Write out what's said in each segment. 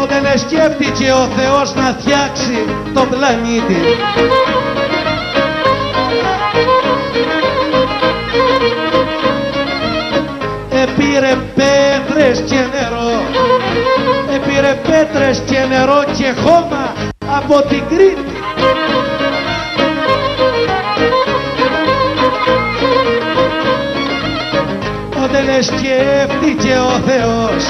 Όταν σκέφτηκε ο Θεός να φτιάξει τον πλανήτη, επήρε πέτρες και νερό, επήρε πέτρες και νερό και χώμα από την Κρήτη. Όταν σκέφτηκε ο Θεός,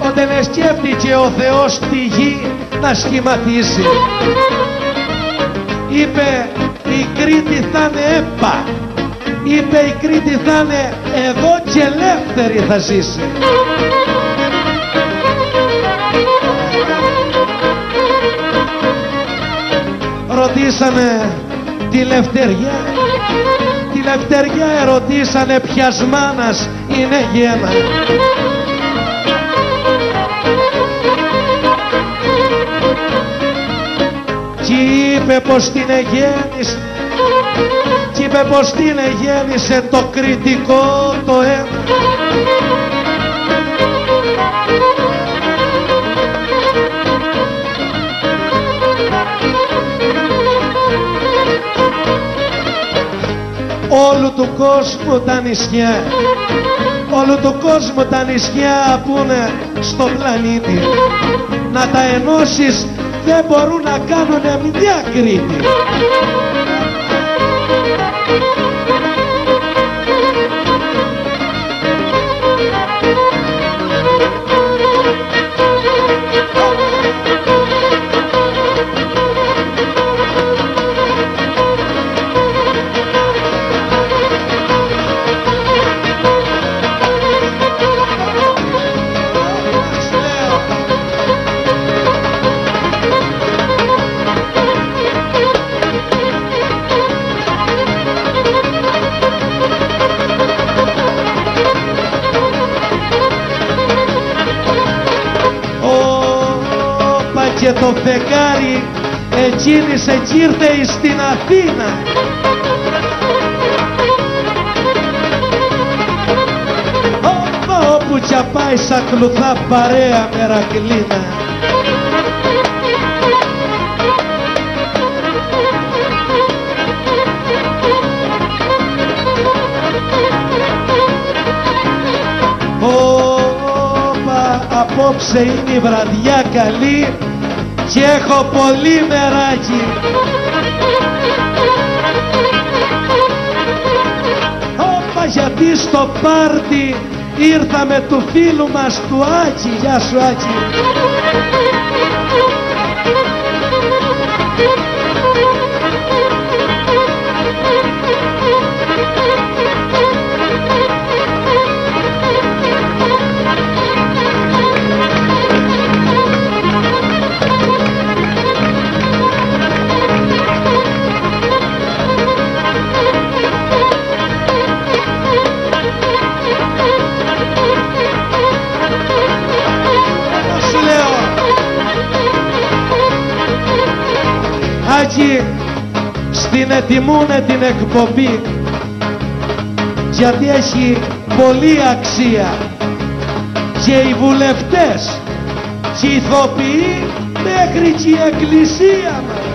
όταν σκέφτηκε ο Θεός τη γη να σχηματίσει, είπε η Κρήτη θα είναι έπα, είπε η Κρήτη θα είναι εδώ και ελεύθερη θα ζήσει. Ρωτήσανε τη Λευτεριά, τη Λευτεριά ερωτήσανε ποιας μάνας είναι γέννα. Κι είπε πως την γέννησε, κι είπε πως την γέννησε το κριτικό το αίμα. Όλου του κόσμου τα νησιά, όλου του κόσμου τα νησιά που είναι στο πλανήτη, να τα ενώσεις δεν μπορούν να κάνουν μια Κρήτη. Και το φεγγάρι εκκίνησε κι ήρθε στην Αθήνα. Όπου κι πάει σαν κλουθά παρέα μερακλίνα. Απόψε είναι η βραδιά καλή και έχω πολύ μεράκι. Όπα, γιατί στο πάρτι ήρθαμε του φίλου μας του Άκη. Γεια σου Άκη. Άκη, στην ετοιμούνε την εκπομπή, γιατί έχει πολλή αξία και οι βουλευτές και οι ηθοποιοί μέχρι και η εκκλησία μας.